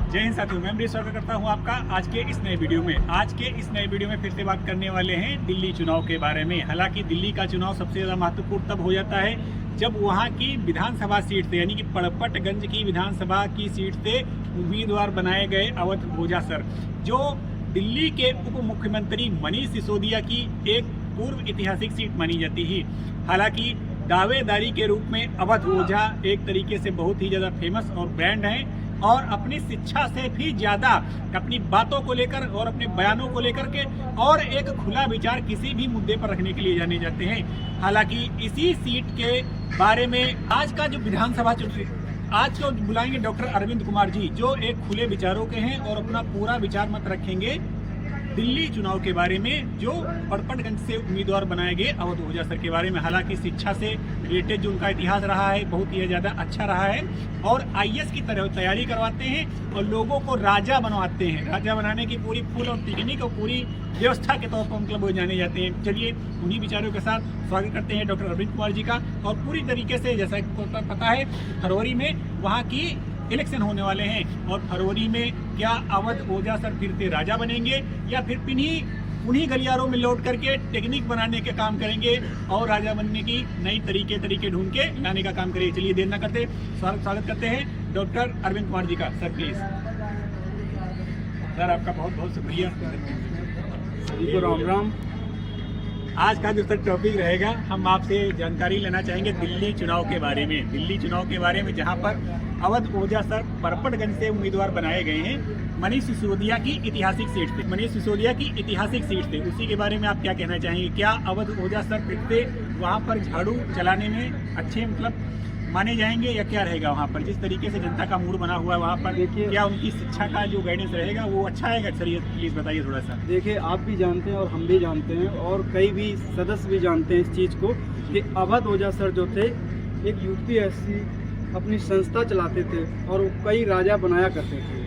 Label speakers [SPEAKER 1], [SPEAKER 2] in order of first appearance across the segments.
[SPEAKER 1] जय हिंद साथियों, मैं अमरीश स्वागत करता हूं आपका आज के इस नए वीडियो में। आज के इस नए वीडियो में फिर से बात करने वाले हैं दिल्ली चुनाव के बारे में। हालांकि दिल्ली का चुनाव सबसे ज़्यादा महत्वपूर्ण तब हो जाता है जब वहां की विधानसभा सीट से, यानी कि पड़पटगंज की विधानसभा की सीट से उम्मीदवार बनाए गए अवध ओझा सर, जो दिल्ली के उप मुख्यमंत्री मनीष सिसोदिया की एक पूर्व ऐतिहासिक सीट मानी जाती है। हालांकि दावेदारी के रूप में अवध ओझा एक तरीके से बहुत ही ज़्यादा फेमस और ब्रांड हैं और अपनी शिक्षा से भी ज़्यादा अपनी बातों को लेकर और अपने बयानों को लेकर के और एक खुला विचार किसी भी मुद्दे पर रखने के लिए जाने जाते हैं। हालांकि इसी सीट के बारे में आज का जो विधानसभा आज को बुलाएंगे डॉक्टर अरविंद कुमार जी, जो एक खुले विचारों के हैं और अपना पूरा विचार मत रखेंगे दिल्ली चुनाव के बारे में, जो पड़पटगंज से उम्मीदवार बनाए गए अवध ओझा सर के बारे में। हालांकि शिक्षा से रिलेटेड जो उनका इतिहास रहा है बहुत ही ज़्यादा अच्छा रहा है और आईएएस की तरह तैयारी करवाते हैं और लोगों को राजा बनवाते हैं। राजा बनाने की पूरी फुल और टेक्निक और पूरी व्यवस्था के तौर पर मतलब वो जाने जाते हैं। चलिए उन्हीं विचारों के साथ स्वागत करते हैं डॉक्टर अरविंद कुमार जी का। और पूरी तरीके से जैसा पता है फरवरी में वहाँ की इलेक्शन होने वाले हैं और फरवरी में क्या अवध ओझा सर फिर से राजा बनेंगे या फिर उन्हीं गलियारों में लौट करके टेक्निक बनाने के काम करेंगे और राजा बनने की नई तरीके ढूंढ के लाने का काम करेंगे। चलिए देर न करते स्वागत करते हैं डॉक्टर अरविंद कुमार जी का। Sir please. सर आपका बहुत बहुत शुक्रिया।
[SPEAKER 2] सभी को राम राम।
[SPEAKER 1] आज का जो सर टॉपिक रहेगा, हम आपसे जानकारी लेना चाहेंगे दिल्ली चुनाव के बारे में। दिल्ली चुनाव के बारे में जहां पर अवध ओझा सर पड़पटगंज से उम्मीदवार बनाए गए हैं मनीष सिसोदिया की ऐतिहासिक सीट से। मनीष सिसोदिया की ऐतिहासिक सीट से उसी के बारे में आप क्या कहना चाहेंगे? क्या अवध ओझा सर फिर से वहाँ पर झाड़ू चलाने में अच्छे मतलब माने जाएंगे या क्या रहेगा वहाँ पर? जिस तरीके से जनता का मूड बना हुआ है वहाँ पर, देखिए क्या उनकी शिक्षा का जो गाइडेंस रहेगा वो अच्छा है? सर ये प्लीज़ बताइए थोड़ा सा।
[SPEAKER 2] देखिए आप भी जानते हैं और हम भी जानते हैं और कई भी सदस्य भी जानते हैं इस चीज़ को कि अवध ओझा सर जो थे एक यूपीएससी अपनी संस्था चलाते थे और वो कई राजा बनाया करते थे।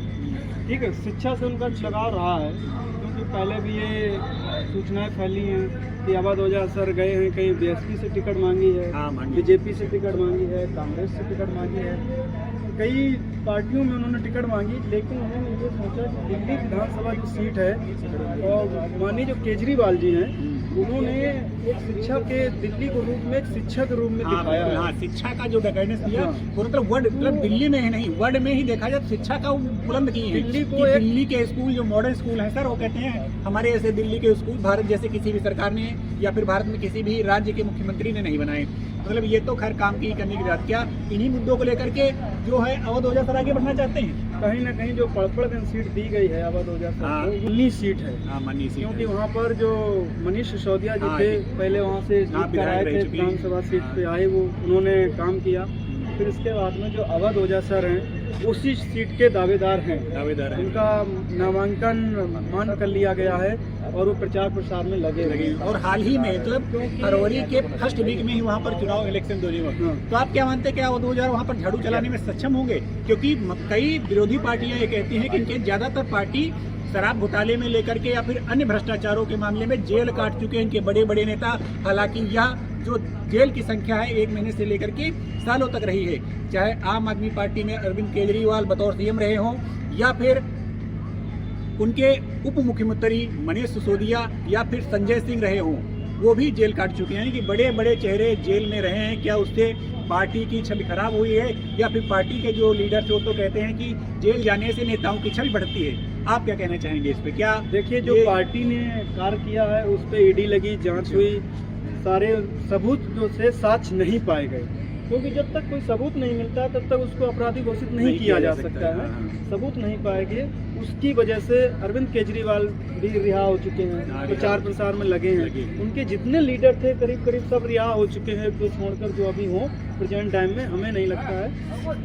[SPEAKER 2] ठीक है, शिक्षा से उनका लगाव रहा है क्योंकि पहले भी ये सूचनाएं फैली हैं कि अवध ओझा सर गए हैं, कहीं बीएसपी से टिकट मांगी है, बीजेपी से टिकट मांगी है, कांग्रेस से टिकट मांगी है, कई पार्टियों में उन्होंने टिकट मांगी, लेकिन उन्होंने ये सोचा कि दिल्ली विधानसभा जो सीट है और माननीय जो केजरीवाल जी हैं उन्होंने एक शिक्षा के दिल्ली को रूप में एक शिक्षा के रूप में दिखाया है।
[SPEAKER 1] हाँ, शिक्षा का जो गाइडेंस दिया वो मतलब वर्ड मतलब दिल्ली में ही नहीं, वर्ल्ड में ही देखा जाए शिक्षा का बुलंद की है। दिल्ली के स्कूल जो मॉडर्न स्कूल है सर, वो कहते हैं हमारे ऐसे दिल्ली के स्कूल भारत जैसे किसी भी सरकार ने या फिर भारत में किसी भी राज्य के मुख्यमंत्री ने नहीं बनाए। मतलब ये तो खैर काम की करने की बात। क्या इन्हीं मुद्दों को लेकर के जो है अवध ओझा सर आगे बढ़ना चाहते हैं?
[SPEAKER 2] कहीं ना कहीं जो पड़पटगंज सीट दी गई है अवध ओझा सर को 19 सीट है। क्योंकि वहाँ पर जो मनीष सिसोदिया जी थे पहले वहाँ से आए थे, विधानसभा सीट पे आए, वो उन्होंने काम किया। फिर इसके बाद में जो अवध ओझा सर हैं उसी सीट के दावेदार हैं। उनका नामांकन मान कर लिया गया है और वो प्रचार प्रसार में लगे
[SPEAKER 1] और हाल ही में मतलब फरवरी के फर्स्ट वीक में ही वहाँ पर चुनाव इलेक्शन होने वाला। तो आप क्या मानते हैं कि अवध ओझा वहाँ पर झाड़ू चलाने में सक्षम होंगे? क्योंकि कई विरोधी पार्टियां ये कहती हैं कि इनके ज्यादातर पार्टी शराब घोटाले में लेकर के या फिर अन्य भ्रष्टाचारों के मामले में जेल काट चुके हैं इनके बड़े बड़े नेता। हालांकि यह जो जेल की संख्या है 1 महीने से लेकर के सालों तक रही है, चाहे आम आदमी पार्टी में अरविंद केजरीवाल बतौर सीएम रहे हों या फिर उनके उप मुख्यमंत्री मनीष सिसोदिया या फिर संजय सिंह रहे हों, वो भी जेल काट चुके हैं। कि बड़े बड़े चेहरे जेल में रहे हैं। क्या उससे पार्टी की छवि खराब हुई है या फिर पार्टी के जो लीडर थे वो तो कहते हैं कि जेल जाने से नेताओं की छवि बढ़ती है? आप क्या कहना चाहेंगे इस पे? क्या
[SPEAKER 2] देखिए जो पार्टी ने कार्य किया है उस पर ईडी लगी, जांच हुई, सारे सबूत जो से साक्ष्य नहीं पाए गए, क्योंकि जब तक कोई सबूत नहीं मिलता तब तक उसको अपराधी घोषित नहीं किया जा सकता है। सबूत नहीं पाए गए, उसकी वजह से अरविंद केजरीवाल भी रिहा हो चुके हैं, प्रचार प्रसार में लगे हैं। उनके जितने लीडर थे करीब सब रिहा हो चुके हैं, तो छोड़कर जो अभी हों प्रेजेंट टाइम में हमें नहीं लगता है,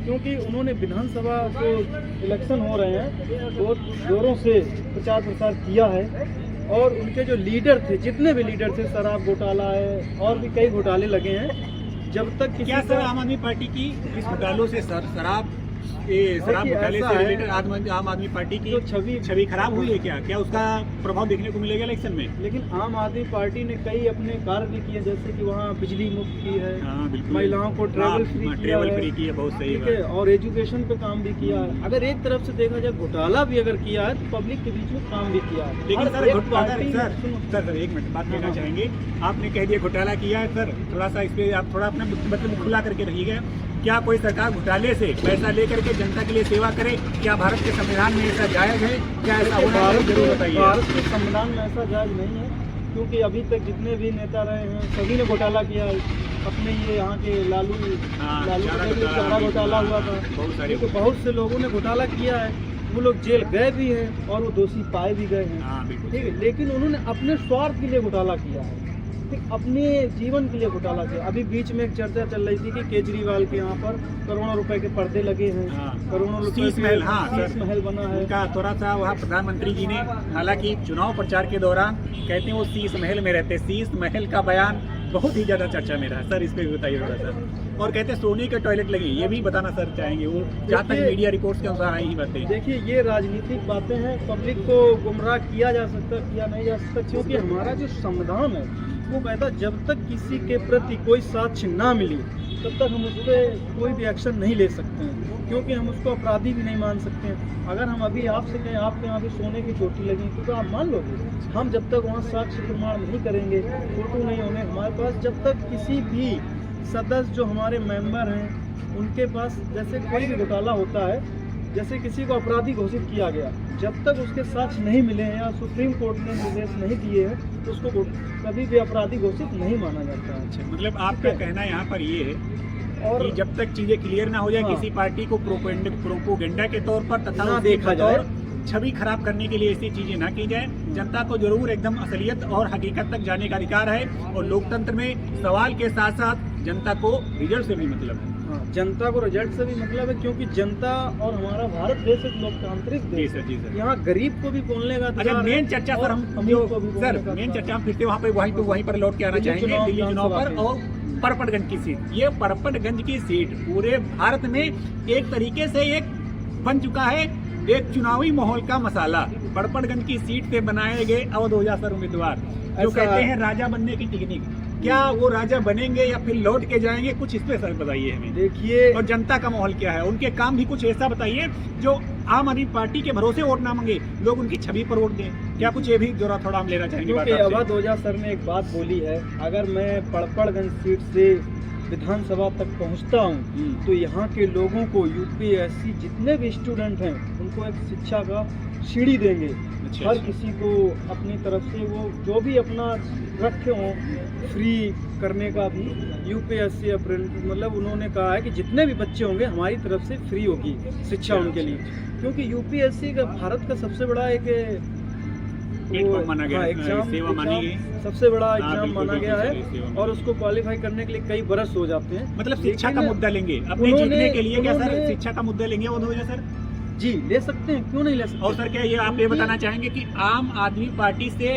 [SPEAKER 2] क्योंकि उन्होंने विधानसभा जो इलेक्शन हो रहे हैं बहुत जोरों से प्रचार प्रसार किया है और उनके जो लीडर थे, जितने भी लीडर थे, शराब घोटाला है और भी कई घोटाले लगे हैं। जब तक
[SPEAKER 1] क्या सर आम आदमी पार्टी की इस घोटालों से शराब ये शराब
[SPEAKER 2] देखिए,
[SPEAKER 1] घोटाले
[SPEAKER 2] ऐसा
[SPEAKER 1] से
[SPEAKER 2] है,
[SPEAKER 1] रिलेटेड आम आदमी पार्टी की
[SPEAKER 2] जो छवि
[SPEAKER 1] खराब हुई है क्या उसका प्रभाव देखने को मिलेगा इलेक्शन में?
[SPEAKER 2] लेकिन आम आदमी पार्टी ने कई अपने कार्य भी किए, जैसे कि वहाँ बिजली मुफ्त की है,
[SPEAKER 1] हाँ बिल्कुल,
[SPEAKER 2] महिलाओं को ट्रैवल फ्री
[SPEAKER 1] की है, बहुत सही
[SPEAKER 2] ठीक है, और एजुकेशन पे काम भी किया है। अगर एक तरफ से देखा जाए घोटाला भी अगर किया है तो पब्लिक के बीच में काम भी किया है।
[SPEAKER 1] लेकिन
[SPEAKER 2] हर
[SPEAKER 1] सर
[SPEAKER 2] एक पार्टी
[SPEAKER 1] सर एक मिनट बात कहना
[SPEAKER 2] हाँ।
[SPEAKER 1] चाहेंगे, आपने कह दिया घोटाला किया है सर, थोड़ा सा इस पे आप थोड़ा अपना मतलब खुला करके रहिएगा। क्या कोई सरकार घोटाले से पैसा लेकर के जनता के लिए सेवा करे? क्या भारत के संविधान में ऐसा जायज है? क्या ऐसा होना चाहिए? जरूर बताइए।
[SPEAKER 2] भारत के संविधान में ऐसा जायज नहीं है, क्योंकि अभी तक जितने भी नेता रहे हैं सभी ने घोटाला किया है। अपने ये यहाँ के लालू चारा घोटाला हुआ था, तो बहुत से लोगों ने घोटाला किया है। वो लोग जेल गए भी हैं और वो दोषी पाए भी गए हैं, ठीक है, लेकिन उन्होंने अपने स्वार्थ के लिए घोटाला किया है, ठीक, अपने जीवन के लिए घोटाला किया। अभी बीच में एक चर्चा चल रही थी कि केजरीवाल के यहाँ पर करोड़ों रुपए के पर्दे लगे हैं, करोड़ों रुपए
[SPEAKER 1] शीश महल, हाँ
[SPEAKER 2] शीश महल बना है।
[SPEAKER 1] उनका थोड़ा सा वहाँ प्रधानमंत्री जी ने, हालांकि चुनाव प्रचार के दौरान कहते हैं वो शीश महल में रहते, शीश महल का बयान बहुत ही ज्यादा चर्चा में रहा सर, इस पे भी बताइए थोड़ा सा। और कहते हैं सोने के टॉयलेट लगे, ये भी बताना सर चाहेंगे, वो जहाँ तक मीडिया रिपोर्ट्स के अनुसार आई ही बातें।
[SPEAKER 2] देखिए, ये राजनीतिक बातें हैं, पब्लिक को गुमराह किया जा सकता, किया नहीं जा सकता, क्योंकि हमारा जो संविधान है वो कहता है जब तक किसी के प्रति कोई साक्ष्य ना मिली तब तक हम उस पर कोई भी एक्शन नहीं ले सकते हैं, क्योंकि हम उसको अपराधी भी नहीं मान सकते हैं। अगर हम अभी आपसे कहें आपके यहाँ भी सोने की चोटी लगी तो आप मान लोगे? हम जब तक वहाँ साक्ष्य प्रमाण नहीं करेंगे, फोटो नहीं होंगे हमारे पास, जब तक किसी भी सदस्य जो हमारे मेंबर हैं उनके पास, जैसे कोई भी घोटाला होता है, जैसे किसी को अपराधी घोषित किया गया, जब तक उसके साक्ष्य नहीं मिले हैं या सुप्रीम कोर्ट ने निर्देश नहीं दिए हैं तो उसको कभी भी अपराधी घोषित नहीं माना जाता है।
[SPEAKER 1] अच्छा, मतलब आपका कहना यहाँ पर ये है
[SPEAKER 2] और
[SPEAKER 1] कि जब तक चीजें क्लियर ना हो जाए,
[SPEAKER 2] हाँ,
[SPEAKER 1] किसी पार्टी को प्रोपोगेंडा के तौर पर तथा
[SPEAKER 2] ना
[SPEAKER 1] उसके
[SPEAKER 2] देखा जाए,
[SPEAKER 1] छवि खराब करने के लिए ऐसी चीजें ना की जाए। जनता को जरूर एकदम असलियत और हकीकत तक जाने का अधिकार है, और लोकतंत्र में सवाल के साथ साथ जनता को रिजल्ट से भी मतलब है।
[SPEAKER 2] हाँ, जनता को रिजल्ट से भी मतलब है, क्योंकि जनता और हमारा भारत देश एक लोकतांत्रिक देश है।
[SPEAKER 1] जी सर।
[SPEAKER 2] यहाँ गरीब को भी बोलने का
[SPEAKER 1] अच्छा, मेन चर्चा सर हम जो सर मेन चर्चा हम फिर से वहीं पर लौट के आना चाहेंगे, दिल्ली चुनाव पर और परपटगंज की सीट। ये परपटगंज की सीट पूरे भारत में एक तरीके से एक बन चुका है, एक चुनावी माहौल का मसाला। परपटगंज की सीट से बनाए गए अवध ओझा सर उम्मीदवार, जो कहते हैं राजा बनने की टेक्निक, क्या वो राजा बनेंगे या फिर लौट के जाएंगे? कुछ इस पे सर बताइए हमें।
[SPEAKER 2] देखिए,
[SPEAKER 1] और जनता का माहौल क्या है, उनके काम भी कुछ ऐसा बताइए जो आम आदमी पार्टी के भरोसे वोट ना मांगे, लोग उनकी छवि पर वोट दें। क्या कुछ ये भी जरा थोड़ा हम लेना चाहेंगे?
[SPEAKER 2] क्योंकि अवध ओझा सर ने एक बात बोली है, अगर मैं परपटगंज सीट से विधानसभा तक पहुंचता हूं तो यहाँ के लोगों को, यूपीएससी जितने भी स्टूडेंट हैं उनको एक शिक्षा का सीढ़ी देंगे।
[SPEAKER 1] अच्छा,
[SPEAKER 2] हर किसी को अपनी तरफ से वो जो भी अपना रखे हों फ्री करने का भी यूपीएससी मतलब उन्होंने कहा है कि जितने भी बच्चे होंगे हमारी तरफ से फ्री होगी शिक्षा उनके लिए, क्योंकि यूपीएससी का भारत का सबसे बड़ा एक
[SPEAKER 1] माना गया, सेवा मानी गई,
[SPEAKER 2] सबसे बड़ा एग्जाम माना गया है, और उसको क्वालिफाई करने के लिए कई बरस हो जाते हैं।
[SPEAKER 1] मतलब शिक्षा का मुद्दा लेंगे अपने जीतने के लिए, क्या सर शिक्षा का मुद्दा लेंगे वो हो सर?
[SPEAKER 2] जी ले सकते हैं, क्यों नहीं ले सकते।
[SPEAKER 1] और सर क्या ये आप ये बताना चाहेंगे कि आम आदमी पार्टी से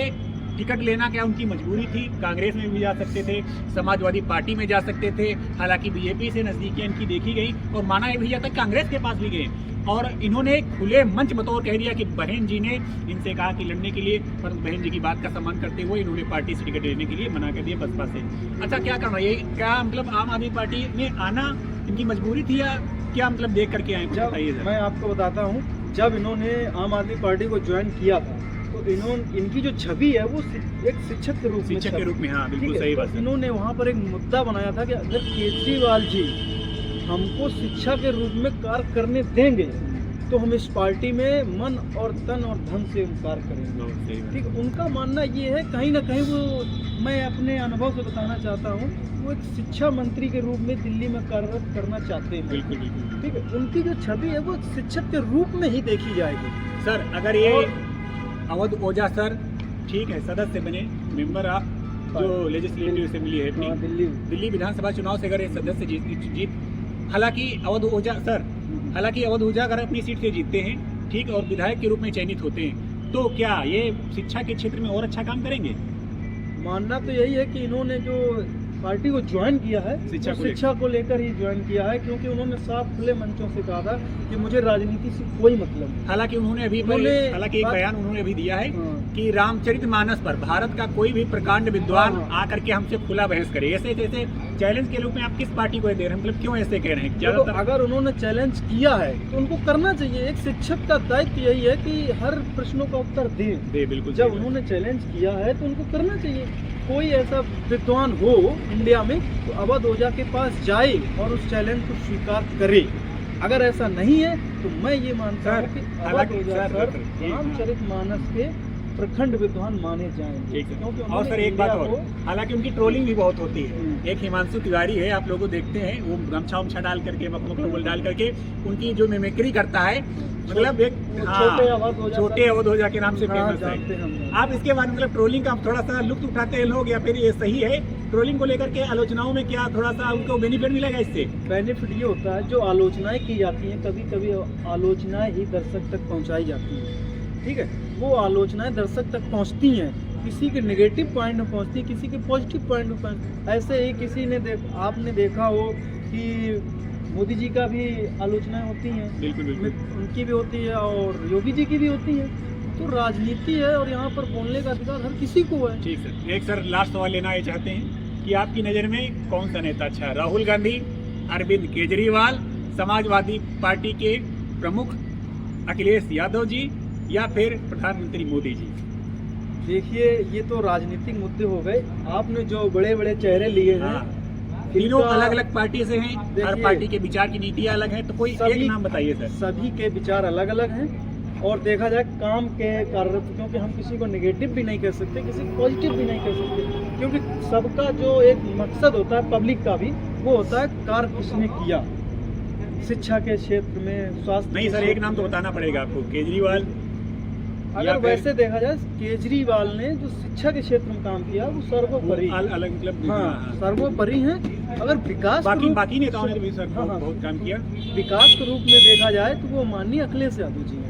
[SPEAKER 1] टिकट लेना क्या उनकी मजबूरी थी? कांग्रेस में भी जा सकते थे, समाजवादी पार्टी में जा सकते थे, हालांकि बीजेपी से नजदीकियां इनकी देखी गई और माना ये भी जाता कांग्रेस के पास भी गए, और इन्होंने खुले मंच बतौर कह दिया कि बहन जी ने इनसे कहा कि लड़ने के लिए, पर बहन जी की बात का सम्मान करते हुए इन्होंने पार्टी से टिकट लेने के लिए मना कर दिया बसपा से। अच्छा, क्या करना ये, क्या मतलब आम आदमी पार्टी में आना इनकी मजबूरी थी या क्या मतलब देख करके आए? बताइए सर।
[SPEAKER 2] मैं आपको बताता हूँ, जब इन्होंने आम आदमी पार्टी को ज्वाइन किया था तो इनकी जो छवि है वो एक शिक्षक के रूप में,
[SPEAKER 1] हाँ बिल्कुल सही बात।
[SPEAKER 2] इन्होंने वहाँ पर एक मुद्दा बनाया था कि अगर केजरीवाल जी हमको शिक्षा के रूप में कार्य करने देंगे तो हम इस पार्टी में मन और तन और धन से कार्य करेंगे। ठीक, उनका मानना ये है, कहीं ना कहीं वो, मैं अपने अनुभव से बताना चाहता हूँ, वो एक शिक्षा मंत्री के रूप में दिल्ली में कार्यरत करना चाहते हैं।
[SPEAKER 1] बिल्कुल।
[SPEAKER 2] ठीक है, उनकी जो छवि है वो शिक्षक के रूप में ही देखी जाएगी।
[SPEAKER 1] सर अगर ये अवध ओझा सर ठीक है सदस्य बने, मेंबर ऑफ जो लेजिस्लेटिव असेंबली है दिल्ली विधानसभा चुनाव से अगर ये सदस्य जीत, हालांकि अवध ओझा अगर अपनी सीट से जीतते हैं ठीक, और विधायक के रूप में चयनित होते हैं, तो क्या ये शिक्षा के क्षेत्र में और अच्छा काम करेंगे?
[SPEAKER 2] मानना तो यही है कि इन्होंने जो पार्टी को ज्वाइन किया है
[SPEAKER 1] शिक्षा
[SPEAKER 2] वो
[SPEAKER 1] को
[SPEAKER 2] शिक्षा को लेकर ही ज्वाइन किया है, क्योंकि उन्होंने साफ खुले मंचों से कहा था कि मुझे राजनीति से कोई मतलब नहीं।
[SPEAKER 1] हालांकि उन्होंने अभी
[SPEAKER 2] उन्होंने-
[SPEAKER 1] हालांकि एक बयान उन्होंने अभी दिया है
[SPEAKER 2] हाँ।
[SPEAKER 1] कि रामचरितमानस पर भारत का कोई भी प्रकांड विद्वान
[SPEAKER 2] हाँ।
[SPEAKER 1] आकर के हमसे खुला बहस करे, ऐसे जैसे चैलेंज के रूप में आप किस पार्टी को दे रहे हैं, मतलब क्यों ऐसे कह रहे हैं?
[SPEAKER 2] देखो,
[SPEAKER 1] ज्यादातर
[SPEAKER 2] अगर उन्होंने चैलेंज किया है तो उनको करना चाहिए। एक शिक्षक का दायित्व यही है कि हर प्रश्नों का उत्तर दे।
[SPEAKER 1] दे बिल्कुल
[SPEAKER 2] जब
[SPEAKER 1] सही बात।
[SPEAKER 2] उन्होंने चैलेंज किया है तो उनको करना चाहिए। कोई ऐसा विद्वान हो इंडिया में तो अवध ओझा के पास जाए और उस चैलेंज को स्वीकार करे। अगर ऐसा नहीं है तो मैं ये मानता हूँ कि अवध
[SPEAKER 1] हालांकि
[SPEAKER 2] ओझा
[SPEAKER 1] सर,
[SPEAKER 2] सर
[SPEAKER 1] जी।
[SPEAKER 2] रामचरितमानस के प्रखंड विद्वान माने जाएंगे।
[SPEAKER 1] ठीक है।
[SPEAKER 2] क्योंकि
[SPEAKER 1] और
[SPEAKER 2] उन्होंने
[SPEAKER 1] सर एक बात
[SPEAKER 2] इंडिया
[SPEAKER 1] और,
[SPEAKER 2] को-
[SPEAKER 1] हालांकि उनकी ट्रोलिंग भी बहुत होती है।
[SPEAKER 2] हम्म।
[SPEAKER 1] एक हिमांशु तिवारी है, आप लोगों को देखते हैं, वो गमछा उमछा डाल करके मखमल डाल करके उनकी जो मिमिक्री करता है, मतलब एक
[SPEAKER 2] वो
[SPEAKER 1] हाँ,
[SPEAKER 2] छोटे अवध ओझा
[SPEAKER 1] छोटे
[SPEAKER 2] सर-
[SPEAKER 1] अवध ओझा के नाम से
[SPEAKER 2] हाँ,
[SPEAKER 1] फेमस
[SPEAKER 2] जानते
[SPEAKER 1] है।
[SPEAKER 2] हैं हम।
[SPEAKER 1] आप इसके बाद मतलब ट्रोलिंग का थोड़ा सा लुत्फ उठाते हैं लोग, या फिर ये सही है? ट्रोलिंग को लेकर के आलोचनाओं में क्या थोड़ा सा उनको बेनिफिट मिलेगा इससे?
[SPEAKER 2] बेनिफिट ये होता है, जो आलोचनाएं की जाती हैं कभी कभी आलोचनाएं ही दर्शक तक पहुंचाई जाती हैं। ठीक है, वो आलोचनाएं दर्शक तक पहुंचती हैं, किसी के नेगेटिव पॉइंट में पहुंचती है, किसी के पॉजिटिव पॉइंट में पहुंचती। ऐसे ही किसी ने आपने देखा हो कि मोदी जी का भी आलोचनाएं होती हैं,
[SPEAKER 1] बिल्कुल बिल्कुल।
[SPEAKER 2] उनकी भी होती है और योगी जी की भी होती है। तो राजनीति है और यहाँ पर बोलने का अधिकार हर किसी को है।
[SPEAKER 1] ठीक सर, एक सर लास्ट सवाल लेना ये चाहते हैं कि आपकी नज़र में कौन सा नेता अच्छा है, राहुल गांधी, अरविंद केजरीवाल, समाजवादी पार्टी के प्रमुख अखिलेश यादव जी, या फिर प्रधानमंत्री मोदी जी?
[SPEAKER 2] देखिए, ये तो राजनीतिक मुद्दे हो गए। आपने जो बड़े बड़े चेहरे लिए हैं,
[SPEAKER 1] हाँ, तीनों
[SPEAKER 2] इनका-
[SPEAKER 1] अलग अलग पार्टी से हैं, हर
[SPEAKER 2] देखिए,
[SPEAKER 1] पार्टी के विचार की नीतियाँ अलग हैं, तो कोई
[SPEAKER 2] सभी-
[SPEAKER 1] एक नाम बताइए सर।
[SPEAKER 2] सभी के विचार अलग अलग हैं और देखा जाए काम के कार्यरत, क्योंकि हम किसी को नेगेटिव भी नहीं कह सकते, किसी को पॉजिटिव भी नहीं कह सकते, क्योंकि सबका जो एक मकसद होता है पब्लिक का भी, वो होता है कार्य किसने किया शिक्षा के क्षेत्र में, स्वास्थ्य
[SPEAKER 1] नहीं
[SPEAKER 2] के
[SPEAKER 1] सर, एक
[SPEAKER 2] क्षेत्र
[SPEAKER 1] नाम तो
[SPEAKER 2] में।
[SPEAKER 1] बताना पड़ेगा आपको, केजरीवाल या
[SPEAKER 2] अगर
[SPEAKER 1] फिर-
[SPEAKER 2] वैसे देखा जाए, केजरीवाल ने जो शिक्षा के क्षेत्र में काम किया वो सर्वोपरि,
[SPEAKER 1] अलग मतलब
[SPEAKER 2] हाँ, सर्वोपरि है। अगर विकास के
[SPEAKER 1] बाकी
[SPEAKER 2] रूप-
[SPEAKER 1] बाकी नेताओं ने भी सर
[SPEAKER 2] हाँ, हाँ।
[SPEAKER 1] बहुत काम किया।
[SPEAKER 2] विकास के रूप में देखा जाए तो वो माननीय अखिलेश यादव जी हैं।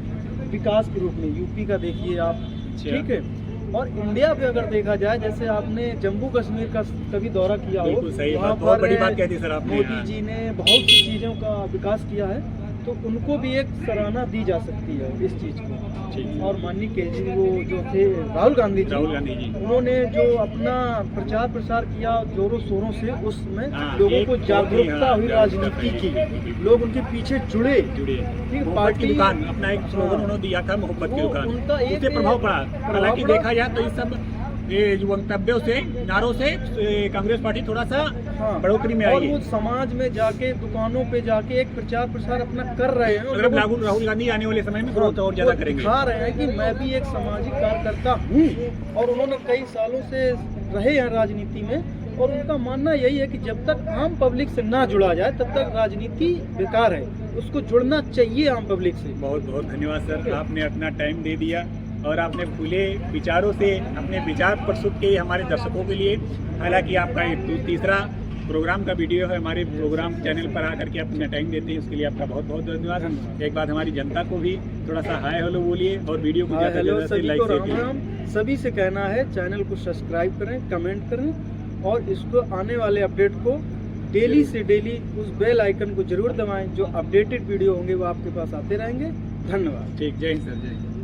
[SPEAKER 2] विकास के रूप में यूपी का देखिए आप, ठीक है। और इंडिया पे अगर देखा जाए, जैसे आपने जम्मू कश्मीर का कभी दौरा किया हो,
[SPEAKER 1] बिल्कुल सही
[SPEAKER 2] वहाँ
[SPEAKER 1] बात, बहुत
[SPEAKER 2] पर
[SPEAKER 1] बड़ी बात कह दी सर आपने।
[SPEAKER 2] मोदी
[SPEAKER 1] हाँ।
[SPEAKER 2] जी ने बहुत सी चीज़ों का विकास किया है, तो उनको भी एक सराहना दी जा सकती है इस चीज़ को।
[SPEAKER 1] ठीक।
[SPEAKER 2] और माननीय केजरीवाल जो थे, राहुल गांधी जी,
[SPEAKER 1] जी
[SPEAKER 2] उन्होंने जो अपना प्रचार प्रसार किया जोरों शोरों से, उसमें
[SPEAKER 1] हाँ,
[SPEAKER 2] लोगों
[SPEAKER 1] एक
[SPEAKER 2] को
[SPEAKER 1] बहुत ही,
[SPEAKER 2] जागरूकता
[SPEAKER 1] हाँ,
[SPEAKER 2] हुई
[SPEAKER 1] जागरूकता
[SPEAKER 2] राजनीति
[SPEAKER 1] फैली।
[SPEAKER 2] की, लोग उनके पीछे जुड़े।
[SPEAKER 1] जुड़े।
[SPEAKER 2] ठीक,
[SPEAKER 1] मोहब्बत
[SPEAKER 2] पार्टी
[SPEAKER 1] की दुकान, अपना एक स्लोगन
[SPEAKER 2] हाँ।
[SPEAKER 1] उन्होंने दिया था, मोहब्बत की
[SPEAKER 2] वो
[SPEAKER 1] दुकान,
[SPEAKER 2] उनका एक-
[SPEAKER 1] उससे प्रभाव पड़ा। हालांकि
[SPEAKER 2] पड़ा।
[SPEAKER 1] देखा जाए तो इस सब ये जो वक्तव्यों से, नारों से कांग्रेस पार्टी थोड़ा सा
[SPEAKER 2] हाँ,
[SPEAKER 1] बढ़ोतरी में
[SPEAKER 2] और
[SPEAKER 1] आई
[SPEAKER 2] वो
[SPEAKER 1] है।
[SPEAKER 2] समाज में जाके, दुकानों पे जाके एक प्रचार प्रसार अपना कर रहे हैं। और
[SPEAKER 1] मतलब
[SPEAKER 2] लोगों-
[SPEAKER 1] राहुल गांधी आने वाले समय में ग्रोथ और ज्यादा
[SPEAKER 2] वो
[SPEAKER 1] करेंगे।
[SPEAKER 2] दिखा रहे हैं कि मैं भी एक सामाजिक कार्यकर्ता हूँ, और उन्होंने कई सालों से रहे हैं राजनीति में, और उनका मानना यही है कि जब तक आम पब्लिक से ना जुड़ा जाए तब तक राजनीति बेकार है, उसको जुड़ना चाहिए आम पब्लिक से।
[SPEAKER 1] बहुत बहुत धन्यवाद सर, आपने अपना टाइम दे दिया और आपने खुले विचारों से अपने विचार प्रस्तुत किए हमारे दर्शकों के लिए। हालांकि आपका एक तीसरा प्रोग्राम का वीडियो है, हमारे प्रोग्राम चैनल पर आकर के अपना टाइम देते हैं, उसके लिए आपका बहुत बहुत धन्यवाद। एक बात हमारी जनता को भी थोड़ा सा हाय हेलो बोलिए, और वीडियो को ज़्यादा से
[SPEAKER 2] हेलो,
[SPEAKER 1] ज़्यादा से
[SPEAKER 2] सभी
[SPEAKER 1] लाइक
[SPEAKER 2] को
[SPEAKER 1] शेयर
[SPEAKER 2] राम
[SPEAKER 1] कीजिए।
[SPEAKER 2] राम। सभी से कहना है, चैनल को सब्सक्राइब करें, कमेंट करें, और इसको आने वाले अपडेट को डेली से डेली उस बेल आइकन को जरूर दबाएं। जो अपडेटेड वीडियो होंगे वो आपके पास आते रहेंगे। धन्यवाद।
[SPEAKER 1] ठीक, जय हिंद सर, जय हिंद।